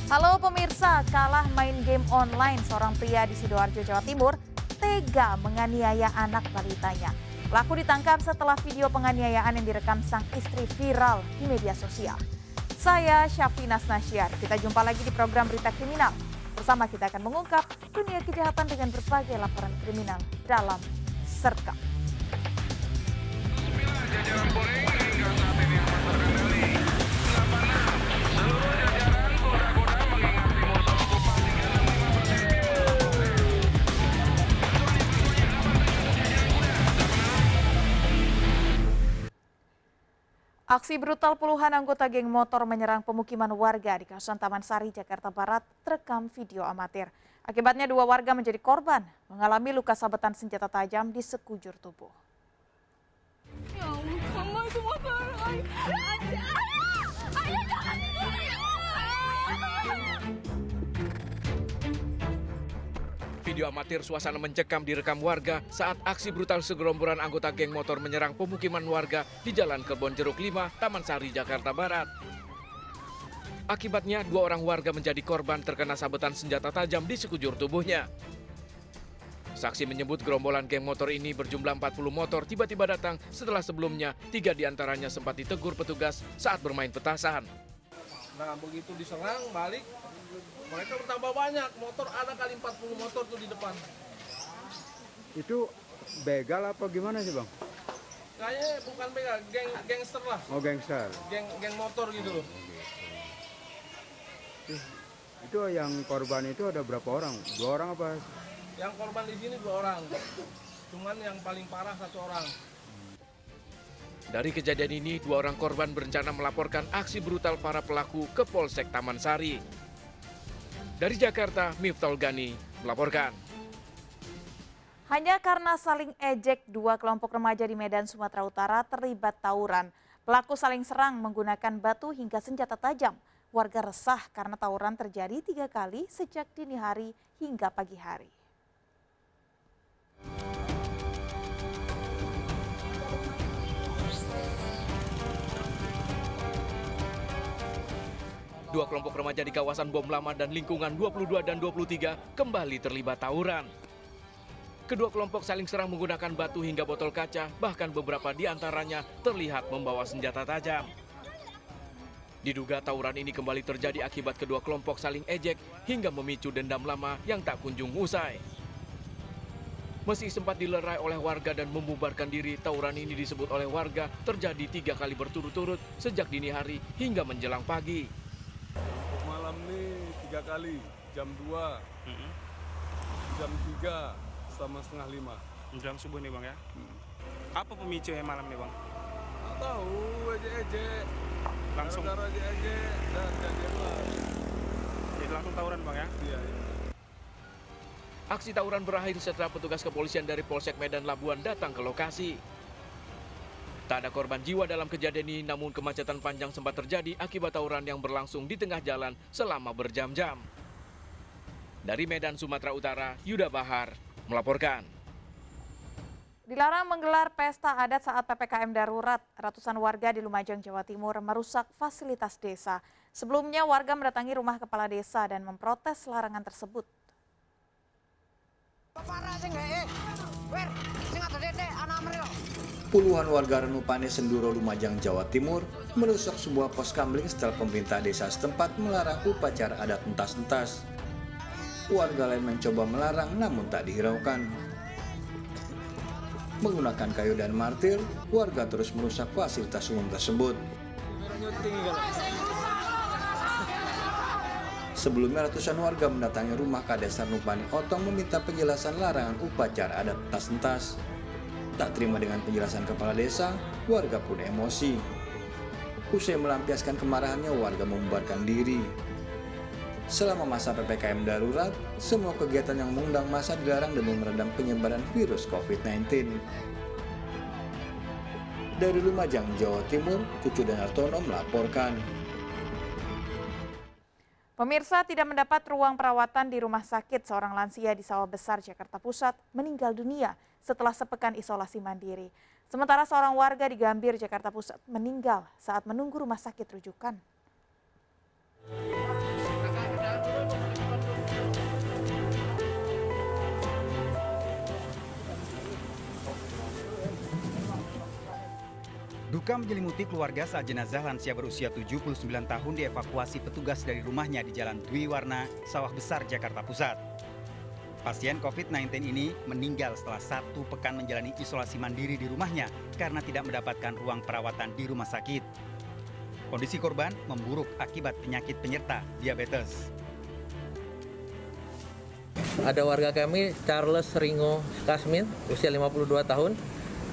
Halo pemirsa, kalah main game online seorang pria di Sidoarjo, Jawa Timur tega menganiaya anak balitanya. Pelaku ditangkap setelah video penganiayaan yang direkam sang istri viral di media sosial. Saya Syafina Nasyar, kita jumpa lagi di program Berita Kriminal. Bersama kita akan mengungkap dunia kejahatan dengan berbagai laporan kriminal dalam Serkap. Aksi brutal puluhan anggota geng motor menyerang pemukiman warga di kawasan Taman Sari, Jakarta Barat terekam video amatir. Akibatnya 2 warga menjadi korban, mengalami luka sabetan senjata tajam di sekujur tubuh. Ya Allah, mama itu motor. Ayah jangan Video amatir suasana mencekam direkam warga saat aksi brutal segerombolan anggota geng motor menyerang pemukiman warga di Jalan Kebon Jeruk 5, Taman Sari, Jakarta Barat. Akibatnya 2 orang warga menjadi korban terkena sabetan senjata tajam di sekujur tubuhnya. Saksi menyebut gerombolan geng motor ini berjumlah 40 motor tiba-tiba datang setelah sebelumnya 3 diantaranya sempat ditegur petugas saat bermain petasan. Nah begitu diserang balik, mereka bertambah banyak, motor ada kali 40 motor tuh di depan. Itu begal apa gimana sih bang? Kayaknya bukan begal, gangster lah, Oh gangster. geng motor gitu loh. Itu yang korban itu ada berapa orang? 2 orang apa? Yang korban di sini 2 orang, cuman yang paling parah 1 orang. Dari kejadian ini, 2 orang korban berencana melaporkan aksi brutal para pelaku ke Polsek Taman Sari. Dari Jakarta, Miftol Gani melaporkan. Hanya karena saling ejek, 2 kelompok remaja di Medan, Sumatera Utara terlibat tawuran. Pelaku saling serang menggunakan batu hingga senjata tajam. Warga resah karena tawuran terjadi 3 kali sejak dini hari hingga pagi hari. Dua kelompok remaja di kawasan Bom Lama dan lingkungan 22 dan 23 kembali terlibat tawuran. Kedua kelompok saling serang menggunakan batu hingga botol kaca, bahkan beberapa di antaranya terlihat membawa senjata tajam. Diduga tawuran ini kembali terjadi akibat kedua kelompok saling ejek hingga memicu dendam lama yang tak kunjung usai. Meski sempat dilerai oleh warga dan membubarkan diri, tawuran ini disebut oleh warga terjadi 3 kali berturut-turut sejak dini hari hingga menjelang pagi. Malam nih 3 kali, jam 2, jam 3, sama setengah 5. Jam subuh nih bang ya? Apa pemicunya malam nih bang? Nggak tahu, ejek-ejek. Langsung? Gara-gara ejek-ejek dan jadilah. Jadi langsung tawuran bang ya? Iya. Aksi tawuran berakhir setelah petugas kepolisian dari Polsek Medan Labuan datang ke lokasi. Tak ada korban jiwa dalam kejadian ini, namun kemacetan panjang sempat terjadi akibat tawuran yang berlangsung di tengah jalan selama berjam-jam. Dari Medan, Sumatera Utara, Yuda Bahar melaporkan. Dilarang menggelar pesta adat saat PPKM darurat. Ratusan warga di Lumajang, Jawa Timur merusak fasilitas desa. Sebelumnya warga mendatangi rumah kepala desa dan memprotes larangan tersebut. Puluhan warga Renupane Senduro, Lumajang, Jawa Timur merusak sebuah pos kamling setelah pemerintah desa setempat melarang upacara adat entas-entas. Warga lain mencoba melarang namun tak dihiraukan. Menggunakan kayu dan martil, warga terus merusak fasilitas umum tersebut. Sebelumnya ratusan warga mendatangi rumah Kades Renupane Otong meminta penjelasan larangan upacara adat entas-entas. Tak terima dengan penjelasan kepala desa, warga pun emosi. Usai melampiaskan kemarahannya, warga membubarkan diri. Selama masa PPKM darurat, semua kegiatan yang mengundang massa dilarang demi meredam penyebaran virus COVID-19. Dari Lumajang, Jawa Timur, Cucu Danartono melaporkan. Pemirsa, tidak mendapat ruang perawatan di rumah sakit, seorang lansia di Sawah Besar, Jakarta Pusat meninggal dunia setelah sepekan isolasi mandiri. Sementara seorang warga di Gambir, Jakarta Pusat meninggal saat menunggu rumah sakit rujukan. Duka menyelimuti keluarga saat jenazah lansia berusia 79 tahun dievakuasi petugas dari rumahnya di Jalan Dwi Warna, Sawah Besar, Jakarta Pusat. Pasien COVID-19 ini meninggal setelah 1 pekan menjalani isolasi mandiri di rumahnya karena tidak mendapatkan ruang perawatan di rumah sakit. Kondisi korban memburuk akibat penyakit penyerta diabetes. Ada warga kami, Charles Ringo Kasmin, usia 52 tahun,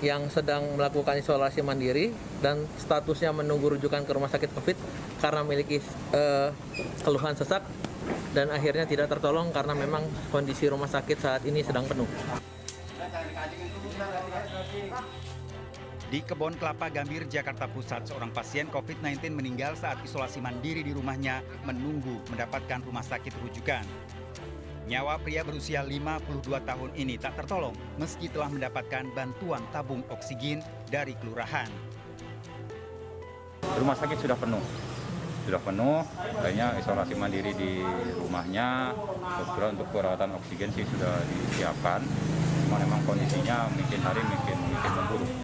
yang sedang melakukan isolasi mandiri dan statusnya menunggu rujukan ke rumah sakit COVID karena memiliki keluhan sesak dan akhirnya tidak tertolong karena memang kondisi rumah sakit saat ini sedang penuh. Di Kebon Kelapa Gambir, Jakarta Pusat, seorang pasien COVID-19 meninggal saat isolasi mandiri di rumahnya menunggu mendapatkan rumah sakit rujukan. Nyawa pria berusia 52 tahun ini tak tertolong meski telah mendapatkan bantuan tabung oksigen dari kelurahan. Rumah sakit sudah penuh, kayaknya isolasi mandiri di rumahnya. Kebetulan untuk perawatan oksigen sih sudah disiapkan, cuma memang kondisinya makin hari makin memburuk.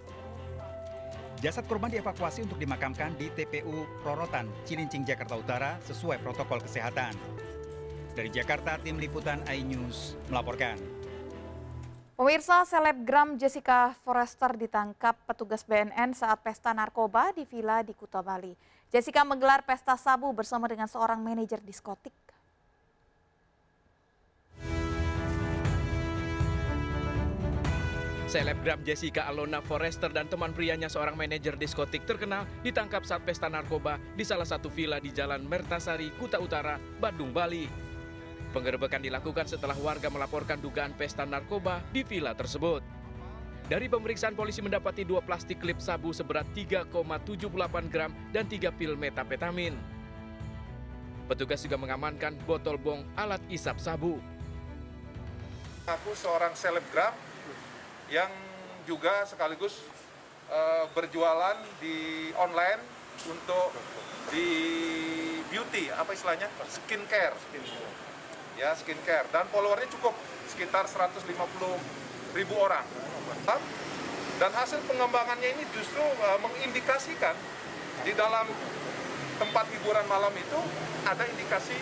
Jasad korban dievakuasi untuk dimakamkan di TPU Rorotan, Cilincing, Jakarta Utara sesuai protokol kesehatan. Dari Jakarta, Tim Liputan iNews melaporkan. Pemirsa, selebgram Jessica Forrester ditangkap petugas BNN saat pesta narkoba di villa di Kuta, Bali. Jessica menggelar pesta sabu bersama dengan seorang manajer diskotik. Selebgram Jessica Alona Forrester dan teman prianya seorang manajer diskotik terkenal ditangkap saat pesta narkoba di salah satu villa di Jalan Mertasari, Kuta Utara, Badung, Bali. Penggerebekan dilakukan setelah warga melaporkan dugaan pesta narkoba di villa tersebut. Dari pemeriksaan, polisi mendapati 2 plastik klip sabu seberat 3,78 gram dan 3 pil metapetamin. Petugas juga mengamankan botol bong alat isap sabu. Aku seorang selebgram yang juga sekaligus berjualan di online untuk di beauty, apa istilahnya, skincare. Ya, skincare, dan followernya cukup sekitar 150.000 orang. Dan hasil pengembangannya ini justru mengindikasikan di dalam tempat hiburan malam itu ada indikasi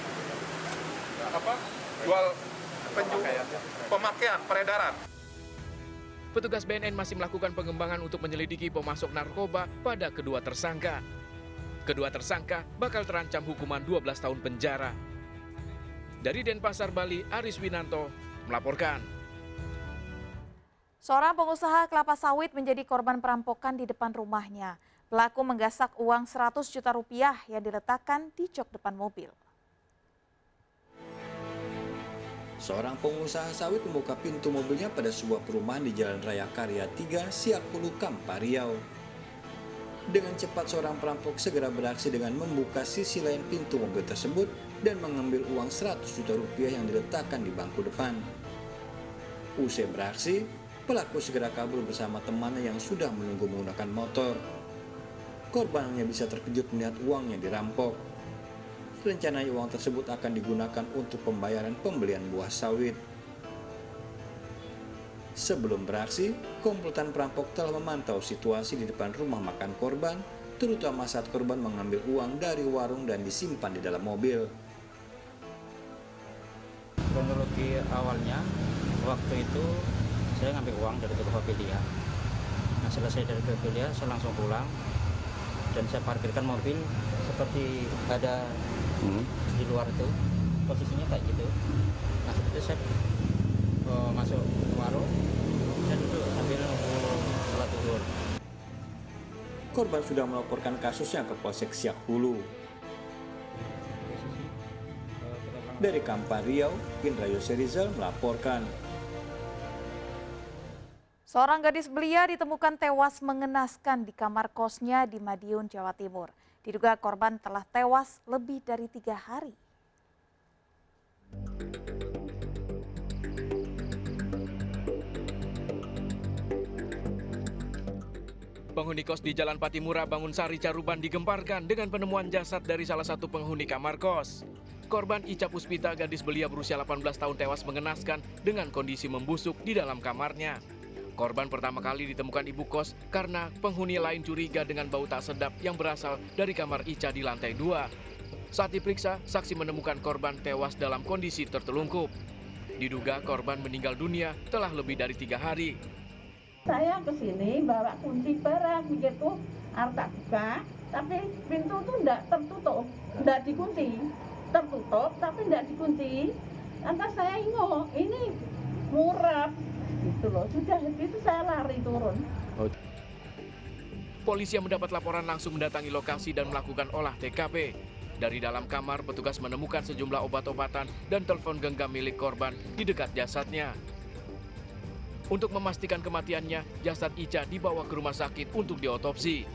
pemakaian, peredaran. Petugas BNN masih melakukan pengembangan untuk menyelidiki pemasok narkoba pada kedua tersangka. Kedua tersangka bakal terancam hukuman 12 tahun penjara. Dari Denpasar, Bali, Aris Winanto melaporkan. Seorang pengusaha kelapa sawit menjadi korban perampokan di depan rumahnya. Pelaku menggasak uang 100 juta rupiah yang diletakkan di jok depan mobil. Seorang pengusaha sawit membuka pintu mobilnya pada sebuah perumahan di Jalan Raya Karya 3, Siak Hulu, Kampar, Riau. Dengan cepat seorang perampok segera beraksi dengan membuka sisi lain pintu mobil tersebut dan mengambil uang 100 juta rupiah yang diletakkan di bangku depan. Usai beraksi, pelaku segera kabur bersama temannya yang sudah menunggu menggunakan motor. Korban hanya bisa terkejut melihat uang yang dirampok. Rencananya uang tersebut akan digunakan untuk pembayaran pembelian buah sawit. Sebelum beraksi, komplotan perampok telah memantau situasi di depan rumah makan korban, terutama saat korban mengambil uang dari warung dan disimpan di dalam mobil. Kronologi awalnya, waktu itu saya ngambil uang dari Tokopedia. Nah, selesai dari Tokopedia, saya langsung pulang dan saya parkirkan mobil seperti ada di luar itu, posisinya kayak gitu. Nah, itu saya masuk ke warung, saya duduk sambil nunggu sholat zuhur. Korban sudah melaporkan kasusnya ke Polsek Siak Hulu. Dari Kampar, Riau, Indra Yoserizal melaporkan. Seorang gadis belia ditemukan tewas mengenaskan di kamar kosnya di Madiun, Jawa Timur. Diduga korban telah tewas lebih dari 3 hari. Penghuni kos di Jalan Patimura, Bangunsari, Caruban digemparkan dengan penemuan jasad dari salah satu penghuni kamar kos. Korban Ica Puspita, gadis belia berusia 18 tahun tewas mengenaskan dengan kondisi membusuk di dalam kamarnya. Korban pertama kali ditemukan ibu kos karena penghuni lain curiga dengan bau tak sedap yang berasal dari kamar Ica di lantai 2. Saat diperiksa, saksi menemukan korban tewas dalam kondisi tertelungkup. Diduga korban meninggal dunia telah lebih dari 3 hari. Saya ke sini bawa kunci barang begitu, harus tak buka, tapi pintu tuh enggak tertutup, enggak dikunci. Tertutup tapi enggak dikunci. Lantas saya ingat, ini murah gitu loh. Sudah itu saya lari turun. Polisi yang mendapat laporan langsung mendatangi lokasi dan melakukan olah TKP. Dari dalam kamar, petugas menemukan sejumlah obat-obatan dan telepon genggam milik korban di dekat jasadnya. Untuk memastikan kematiannya, jasad Ica dibawa ke rumah sakit untuk diotopsi.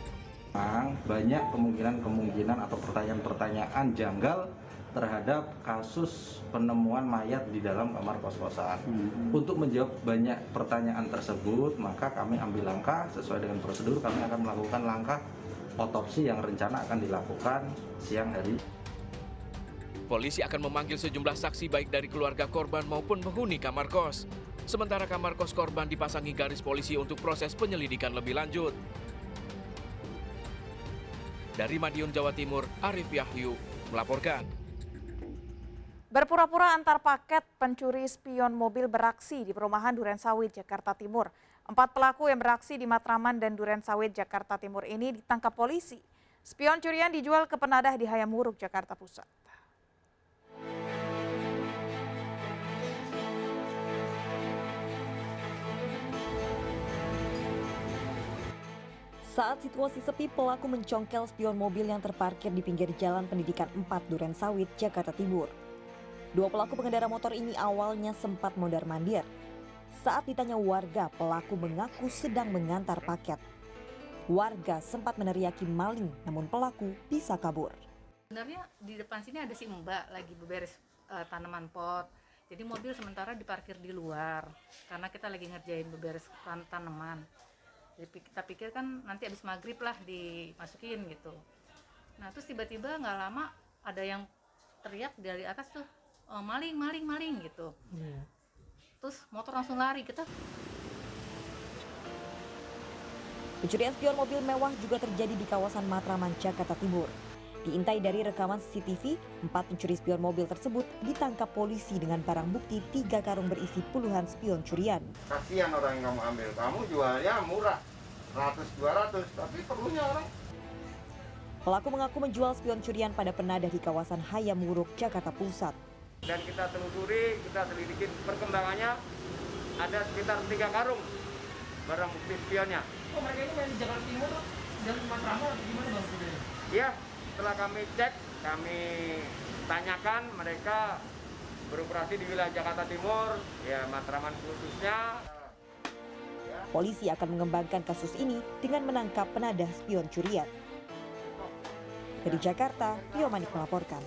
Banyak kemungkinan atau pertanyaan-pertanyaan janggal terhadap kasus penemuan mayat di dalam kamar kos-kosan. Untuk menjawab banyak pertanyaan tersebut, maka kami ambil langkah sesuai dengan prosedur. Kami akan melakukan langkah otopsi yang rencana akan dilakukan siang hari. Polisi akan memanggil sejumlah saksi baik dari keluarga korban maupun penghuni kamar kos. Sementara kamar kos korban dipasangi garis polisi untuk proses penyelidikan lebih lanjut. Dari Madiun, Jawa Timur, Arif Yahyu melaporkan. Berpura-pura antar paket, pencuri spion mobil beraksi di perumahan Durensawit, Jakarta Timur. 4 pelaku yang beraksi di Matraman dan Durensawit, Jakarta Timur ini ditangkap polisi. Spion curian dijual ke penadah di Hayamuruk, Jakarta Pusat. Saat situasi sepi, pelaku mencongkel spion mobil yang terparkir di pinggir Jalan Pendidikan 4 Durensawit, Jakarta Timur. 2 pelaku pengendara motor ini awalnya sempat mondar-mandir. Saat ditanya warga, pelaku mengaku sedang mengantar paket. Warga sempat meneriaki maling, namun pelaku bisa kabur. Sebenarnya di depan sini ada si Mbak lagi beberes tanaman pot. Jadi mobil sementara diparkir di luar karena kita lagi ngerjain beberes tanaman. Jadi kita pikir kan nanti habis maghrib lah dimasukin gitu. Nah terus tiba-tiba nggak lama ada yang teriak dari atas tuh, oh, maling gitu. Terus motor langsung lari kita. Pencurian spion mobil mewah juga terjadi di kawasan Matraman, Jakarta Timur. Diintai dari rekaman CCTV, 4 pencuri spion mobil tersebut ditangkap polisi dengan barang bukti 3 karung berisi puluhan spion curian. Kasihan orang yang kamu ambil, kamu jualnya murah, 100-200, tapi perlunya orang. Pelaku mengaku menjual spion curian pada penadah di kawasan Hayamuruk, Jakarta Pusat. Dan kita telusuri, kita selidiki perkembangannya, ada sekitar 3 karung barang bukti spionnya. Oh, mereka ini main di Jakarta Timur dan Matraman atau gimana bang? Iya, setelah kami cek, kami tanyakan, mereka beroperasi di wilayah Jakarta Timur, ya Matraman khususnya. Polisi akan mengembangkan kasus ini dengan menangkap penadah spion curian. Dari Jakarta, Rio Manik melaporkan.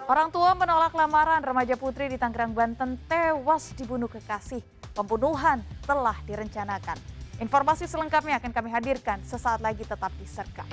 Orang tua menolak lamaran remaja putri di Tangerang, Banten tewas dibunuh kekasih. Pembunuhan telah direncanakan. Informasi selengkapnya akan kami hadirkan sesaat lagi, tetap di Serka.